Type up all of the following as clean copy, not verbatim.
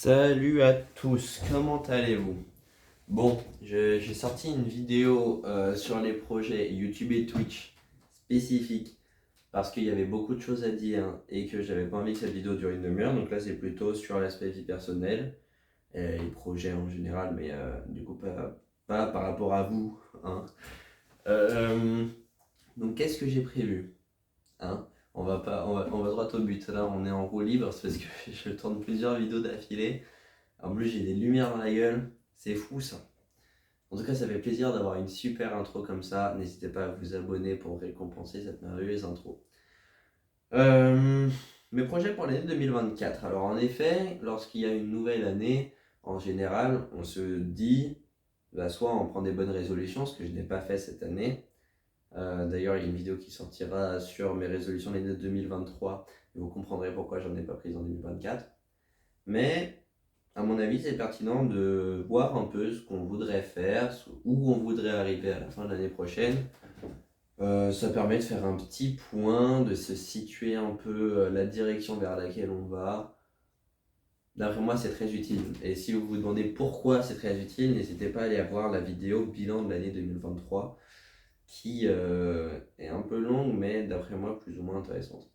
Salut à tous, comment allez-vous? Bon, j'ai sorti une vidéo sur les projets YouTube et Twitch spécifiques parce qu'il y avait beaucoup de choses à dire et que j'avais pas envie que cette vidéo dure une demi-heure. Donc là, c'est plutôt sur l'aspect vie personnelle et les projets en général, mais du coup, pas par rapport à vous, hein. Euh, donc, qu'est-ce que j'ai prévu? Hein? On va droit au but. Là, on est en roue libre, c'est parce que je tourne plusieurs vidéos d'affilée. En plus, j'ai des lumières dans la gueule. C'est fou ça. En tout cas, ça fait plaisir d'avoir une super intro comme ça. N'hésitez pas à vous abonner pour récompenser cette merveilleuse intro. Euh, Mes projets pour l'année 2024. Alors, en effet, lorsqu'il y a une nouvelle année, en général, on se dit, bah, soit on prend des bonnes résolutions, ce que je n'ai pas fait cette année. D'ailleurs, il y a une vidéo qui sortira sur mes résolutions de l'année 2023. Et vous comprendrez pourquoi j'en ai pas prise en 2024. Mais à mon avis, c'est pertinent de voir un peu ce qu'on voudrait faire, où on voudrait arriver à la fin de l'année prochaine. Ça permet de faire un petit point, de se situer un peu la direction vers laquelle on va. D'après moi, c'est très utile. Et si vous vous demandez pourquoi c'est très utile, n'hésitez pas à aller voir la vidéo bilan de l'année 2023, qui est un peu longue, mais d'après moi, plus ou moins intéressante.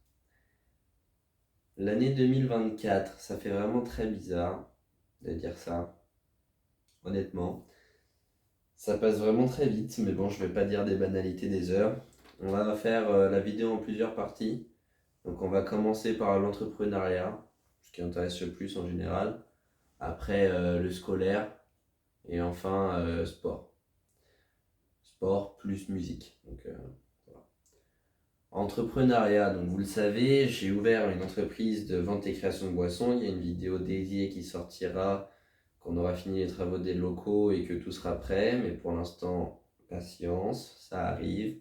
L'année 2024, ça fait vraiment très bizarre de dire ça, honnêtement. Ça passe vraiment très vite, mais bon, je vais pas dire des banalités des heures. On va faire la vidéo en plusieurs parties. Donc on va commencer par l'entrepreneuriat, ce qui intéresse le plus en général. Après le scolaire et enfin sport. Sport plus musique. Donc, voilà. Entrepreneuriat, donc vous le savez, j'ai ouvert une entreprise de vente et création de boissons. Il y a une vidéo dédiée qui sortira qu'on aura fini les travaux des locaux et que tout sera prêt. Mais pour l'instant, patience, ça arrive.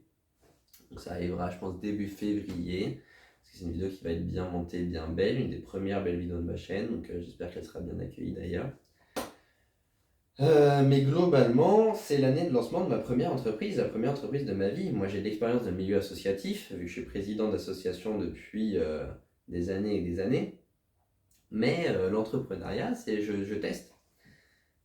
Donc ça arrivera, je pense, début février. Parce que c'est une vidéo qui va être bien montée, bien belle. Une des premières belles vidéos de ma chaîne. Donc j'espère qu'elle sera bien accueillie d'ailleurs. Mais globalement, c'est l'année de lancement de ma première entreprise, la première entreprise de ma vie. Moi, j'ai de l'expérience dans le milieu associatif, vu que je suis président d'association depuis des années et des années. Mais l'entrepreneuriat, c'est je teste.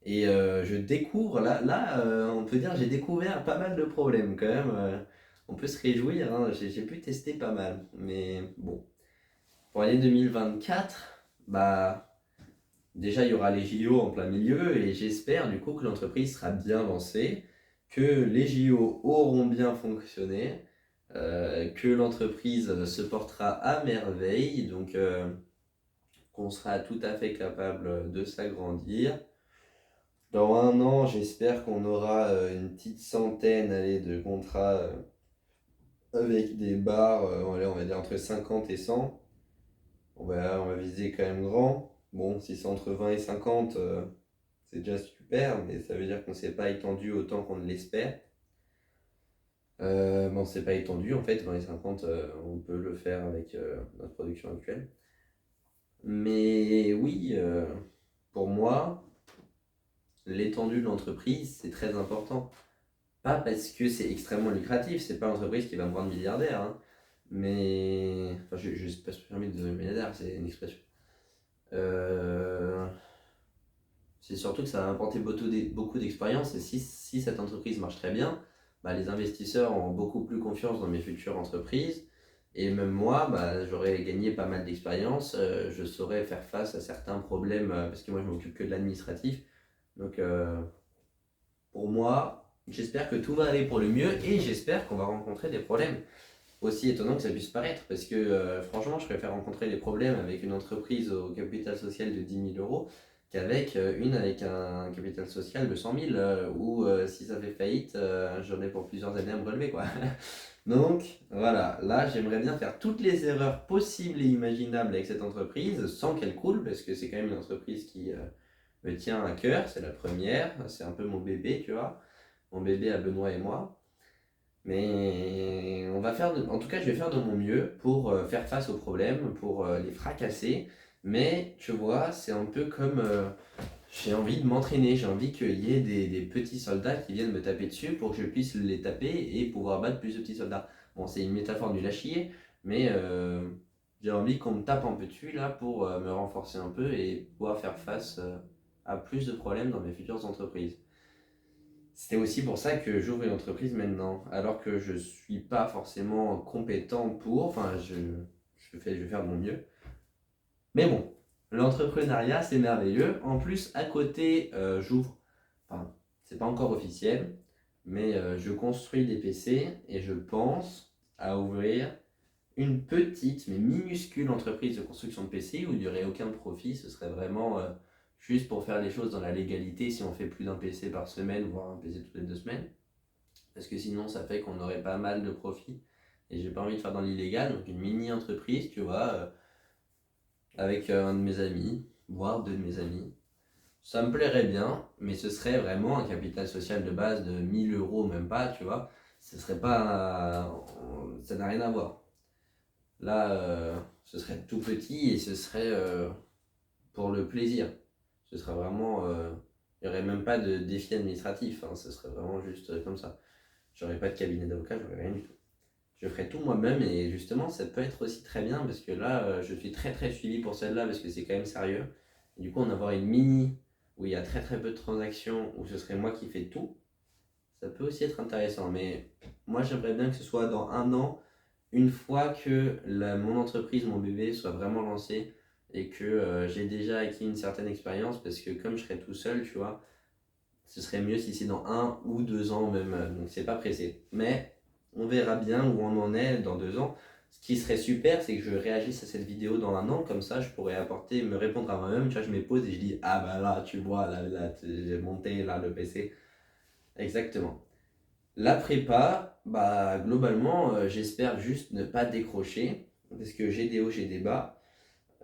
Et je découvre, on peut dire, j'ai découvert pas mal de problèmes quand même. On peut se réjouir, hein, j'ai pu tester pas mal. Mais bon, pour l'année 2024, bah, déjà il y aura les JO en plein milieu et j'espère du coup que l'entreprise sera bien lancée, que les JO auront bien fonctionné, que l'entreprise se portera à merveille, donc qu'on sera tout à fait capable de s'agrandir. Dans un an, j'espère qu'on aura une petite centaine allez, de contrats avec des bars, allez, on va dire entre 50 et 100. On va viser quand même grand. Bon, si c'est entre 20 et 50, c'est déjà super, mais ça veut dire qu'on ne s'est pas étendu autant qu'on ne l'espère. Bon, c'est pas étendu en fait, 20 et 50, on peut le faire avec notre production actuelle. Mais oui, pour moi, l'étendue de l'entreprise, c'est très important. Pas parce que c'est extrêmement lucratif, c'est pas l'entreprise qui va me rendre milliardaire, hein. Mais. Enfin, je sais pas si je permis de devenir milliardaire, c'est une expression. Euh, C'est surtout que ça va apporter beaucoup d'expérience et si cette entreprise marche très bien, bah, les investisseurs auront beaucoup plus confiance dans mes futures entreprises. Et même moi, bah, j'aurais gagné pas mal d'expérience, je saurais faire face à certains problèmes, parce que moi je m'occupe que de l'administratif. Donc pour moi, j'espère que tout va aller pour le mieux et j'espère qu'on va rencontrer des problèmes. Aussi étonnant que ça puisse paraître, parce que franchement, je préfère rencontrer des problèmes avec une entreprise au capital social de 10 000 € qu'avec une avec un capital social de 100 000, où si ça fait faillite, j'en ai pour plusieurs années à me relever, quoi. Donc voilà, là j'aimerais bien faire toutes les erreurs possibles et imaginables avec cette entreprise sans qu'elle coule, parce que c'est quand même une entreprise qui me tient à cœur, c'est la première, c'est un peu mon bébé, tu vois, mon bébé à Benoît et moi. Mais en tout cas, je vais faire de mon mieux pour faire face aux problèmes, pour les fracasser. Mais tu vois, c'est un peu comme j'ai envie de m'entraîner, j'ai envie qu'il y ait des petits soldats qui viennent me taper dessus pour que je puisse les taper et pouvoir battre plus de petits soldats. Bon, c'est une métaphore nulle à chier, mais j'ai envie qu'on me tape un peu dessus là pour me renforcer un peu et pouvoir faire face à plus de problèmes dans mes futures entreprises. C'était aussi pour ça que j'ouvre une entreprise maintenant, alors que je suis pas forcément compétent pour, enfin je vais faire de mon mieux. Mais bon, l'entrepreneuriat c'est merveilleux. En plus, à côté, j'ouvre, enfin c'est pas encore officiel, mais je construis des PC et je pense à ouvrir une petite mais minuscule entreprise de construction de PC où il n'y aurait aucun profit. Ce serait vraiment juste pour faire les choses dans la légalité si on fait plus d'un PC par semaine, voire un PC toutes les 2 semaines. Parce que sinon, ça fait qu'on aurait pas mal de profit. Et j'ai pas envie de faire dans l'illégal. Donc, une mini entreprise, tu vois, avec un de mes amis, voire deux de mes amis. Ça me plairait bien, mais ce serait vraiment un capital social de base de 1 000 euros, même pas, tu vois. Ce serait pas. Ça n'a rien à voir. Là, ce serait tout petit et ce serait pour le plaisir. Ce serait vraiment. Il n'y aurait même pas de défi administratif, hein, ce serait vraiment juste comme ça. J'aurais pas de cabinet d'avocat, j'aurais rien du tout. Je ferais tout moi-même et justement, ça peut être aussi très bien parce que là, je suis très très suivi pour celle-là parce que c'est quand même sérieux. Et du coup, en avoir une mini où il y a très très peu de transactions, où ce serait moi qui fais tout, ça peut aussi être intéressant. Mais moi, j'aimerais bien que ce soit dans 1 an, une fois que mon entreprise, mon bébé soit vraiment lancé et que j'ai déjà acquis une certaine expérience, parce que comme je serai tout seul, tu vois, ce serait mieux si c'est dans 1 ou 2 ans même, donc c'est pas pressé. Mais on verra bien où on en est dans 2 ans. Ce qui serait super, c'est que je réagisse à cette vidéo dans 1 an, comme ça je pourrais apporter, me répondre à moi-même, tu vois, je me pose et je dis, ah bah là, tu vois, là j'ai monté là le PC. Exactement. La prépa, bah globalement, j'espère juste ne pas décrocher, parce que j'ai des hauts, j'ai des bas.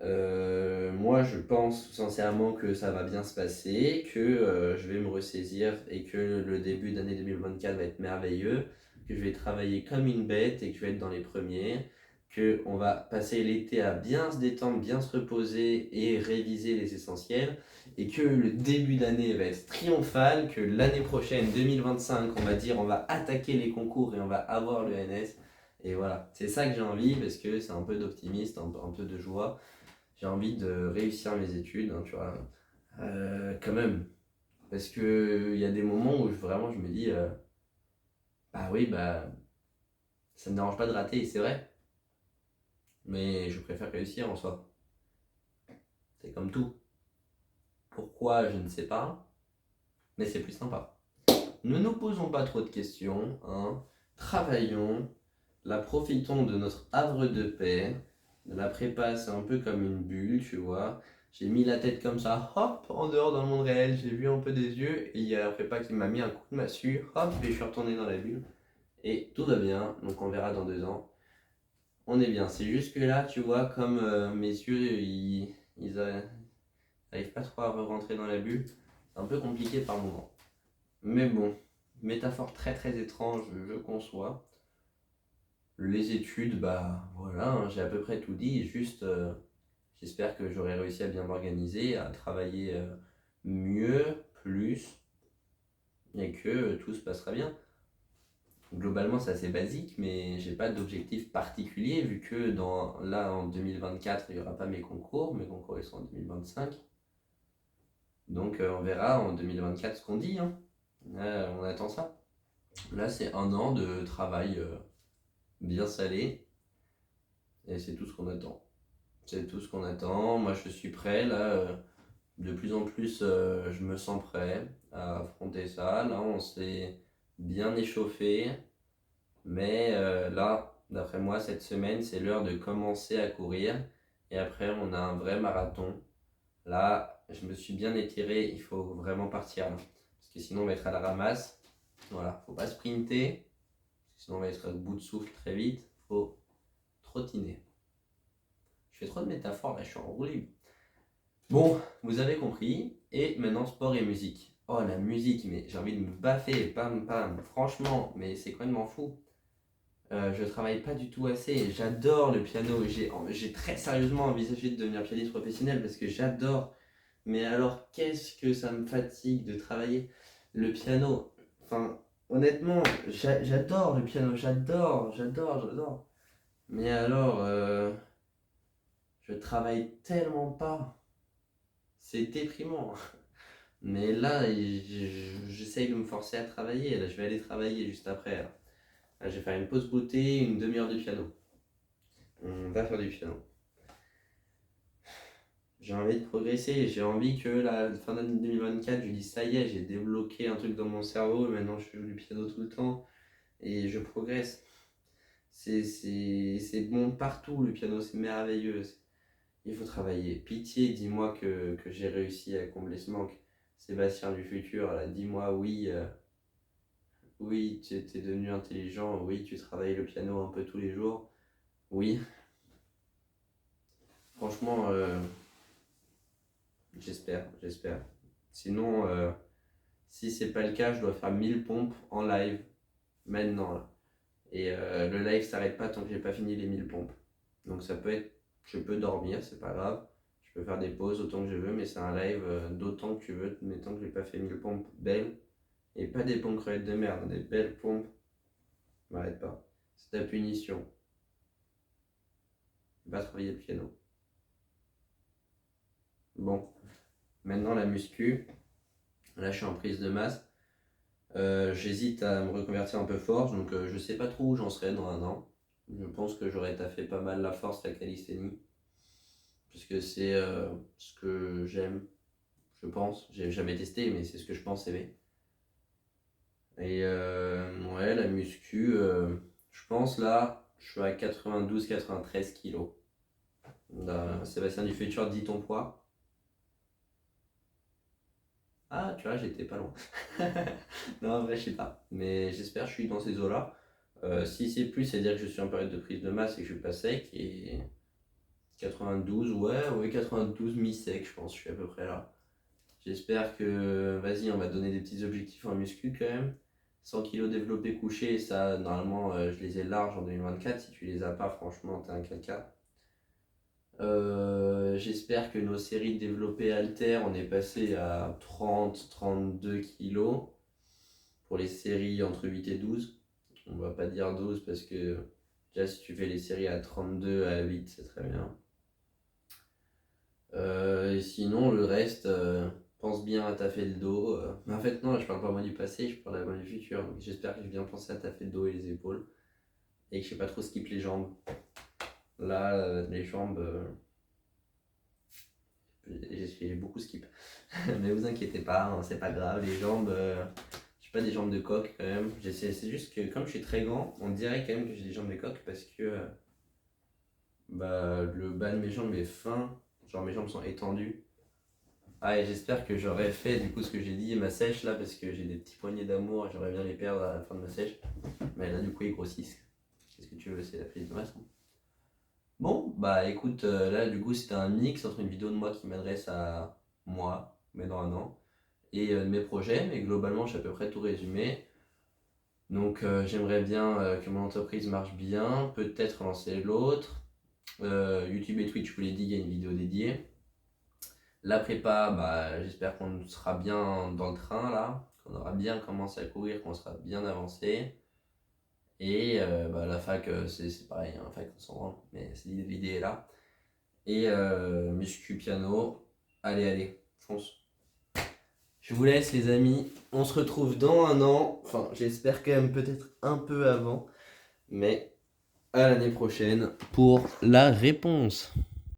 Moi, je pense sincèrement que ça va bien se passer, que je vais me ressaisir et que le début d'année 2024 va être merveilleux, que je vais travailler comme une bête et que je vais être dans les premiers, que on va passer l'été à bien se détendre, bien se reposer et réviser les essentiels, et que le début d'année va être triomphal, que l'année prochaine, 2025, on va dire on va attaquer les concours et on va avoir le NS. Et voilà, c'est ça que j'ai envie parce que c'est un peu d'optimisme, un peu de joie. J'ai envie de réussir mes études, hein, tu vois, quand même. Parce que il y a des moments où vraiment je me dis, bah oui, bah ça ne me dérange pas de rater, c'est vrai. Mais je préfère réussir en soi. C'est comme tout. Pourquoi, je ne sais pas, mais c'est plus sympa. Ne nous posons pas trop de questions, hein. Travaillons, là profitons de notre havre de paix. La prépa, c'est un peu comme une bulle, tu vois. J'ai mis la tête comme ça, hop, en dehors dans le monde réel, j'ai vu un peu des yeux, et il y a la prépa qui m'a mis un coup de massue, hop, et je suis retourné dans la bulle. Et tout va bien, donc on verra dans 2 ans. On est bien, c'est juste que là, tu vois, comme mes yeux, ils n'arrivent pas trop à rentrer dans la bulle, c'est un peu compliqué par moment. Mais bon, métaphore très très étrange, je conçois. Les études, bah voilà, hein, j'ai à peu près tout dit, juste j'espère que j'aurai réussi à bien m'organiser, à travailler mieux, plus, et que tout se passera bien. Globalement, c'est assez basique, mais j'ai pas d'objectif particulier vu que là en 2024, il n'y aura pas mes concours ils sont en 2025. Donc on verra en 2024 ce qu'on dit, hein. On attend ça. Là, c'est 1 an de travail bien salé et c'est tout ce qu'on attend. C'est tout ce qu'on attend. Moi, je suis prêt là. De plus en plus, je me sens prêt à affronter ça. Là, on s'est bien échauffé. Mais là, d'après moi, cette semaine, c'est l'heure de commencer à courir. Et après, on a un vrai marathon. Là, je me suis bien étiré. Il faut vraiment partir là. Parce que sinon, on va être à la ramasse. Voilà, faut pas sprinter. Sinon, on va être à bout de souffle très vite. Faut trottiner. Je fais trop de métaphores là, je suis en roue libre. Bon, vous avez compris. Et maintenant, sport et musique. Oh, la musique, mais j'ai envie de me baffer. Pam, pam. Franchement, mais c'est complètement fou. Je travaille pas du tout assez. J'adore le piano. J'ai très sérieusement envisagé de devenir pianiste professionnel parce que j'adore. Mais alors, qu'est-ce que ça me fatigue de travailler le piano. Enfin, honnêtement, j'adore le piano. J'adore. Mais alors, Je travaille tellement pas. C'est déprimant. Mais là, j'essaye de me forcer à travailler. Là, je vais aller travailler juste après. Là, je vais faire une pause goûter, une demi-heure de piano. On va faire du piano. J'ai envie de progresser. J'ai envie que la fin d'année 2024, je dis ça y est, j'ai débloqué un truc dans mon cerveau. Maintenant, je joue du piano tout le temps et je progresse. C'est bon partout, le piano, c'est merveilleux. Il faut travailler. Pitié, dis-moi que j'ai réussi à combler ce manque. Sébastien du futur, là, dis-moi oui, oui, tu es devenu intelligent, oui, tu travailles le piano un peu tous les jours. Oui, franchement, j'espère. Sinon, si c'est pas le cas, je dois faire 1000 pompes en live, maintenant, là. Et le live s'arrête pas tant que j'ai pas fini les 1000 pompes. Donc ça peut être, je peux dormir, c'est pas grave. Je peux faire des pauses autant que je veux, mais c'est un live d'autant que tu veux, mais tant que j'ai pas fait 1000 pompes belles. Et pas des pompes crevettes de merde, des belles pompes. M'arrête pas. C'est ta punition. Va travailler le piano. Bon, maintenant la muscu. Là, je suis en prise de masse. J'hésite à me reconvertir un peu force, donc je sais pas trop où j'en serai dans un an. Je pense que j'aurais taffé pas mal la force, la calisthénie, puisque c'est ce que j'aime, je pense. J'ai jamais testé, mais c'est ce que je pense aimer. Et ouais, la muscu, je pense là, je suis à 92-93 kilos. Sébastien du futur, dis ton poids. Ah, tu vois, j'étais pas loin. Non, en vrai, je sais pas. Mais j'espère que je suis dans ces eaux-là. Si c'est plus, c'est-à-dire que je suis en période de prise de masse et que je suis pas sec. Et 92, ouais, 92 mi-sec, je pense, je suis à peu près là. J'espère que, vas-y, on va donner des petits objectifs en muscu quand même. 100 kilos développé couché, ça, normalement, je les ai larges en 2024. Si tu les as pas, franchement, t'es un caca. J'espère que nos séries de développé halter, on est passé à 30-32 kilos pour les séries entre 8 et 12. On va pas dire 12 parce que déjà si tu fais les séries à 32 à 8, c'est très bien. Et sinon, le reste, pense bien à taffer le dos. Mais en fait, non, je parle pas moi du passé, je parle à moi du futur. Donc j'espère que j'ai bien pensé à taffer le dos et les épaules. Et que je sais pas trop skip les jambes. Là, les jambes, j'ai beaucoup skip. Mais vous inquiétez pas, hein, c'est pas grave. Les jambes, j'ai pas des jambes de coq quand même. C'est juste que comme je suis très grand, on dirait quand même que j'ai des jambes de coq parce que bah, le bas de mes jambes est fin. Genre mes jambes sont étendues. Ah, et j'espère que j'aurais fait du coup ce que j'ai dit, ma sèche là, parce que j'ai des petits poignets d'amour, j'aurais bien les perdre à la fin de ma sèche. Mais là, du coup, ils grossissent. Qu'est-ce que tu veux, c'est la prise de masse. Bon, bah écoute, là, du coup, c'était un mix entre une vidéo de moi qui m'adresse à moi, mais dans un an, et de mes projets, mais globalement, j'ai à peu près tout résumé. Donc, j'aimerais bien que mon entreprise marche bien, peut-être lancer l'autre. YouTube et Twitch, je vous l'ai dit, il y a une vidéo dédiée. La prépa, bah, j'espère qu'on sera bien dans le train là, qu'on aura bien commencé à courir, qu'on sera bien avancé. Et bah, la fac, c'est pareil, hein, la fac on s'en rend, mais l'idée est là. Et muscu piano, allez, fonce. Je vous laisse les amis, on se retrouve dans un an, enfin j'espère quand même peut-être un peu avant, mais à l'année prochaine pour la réponse.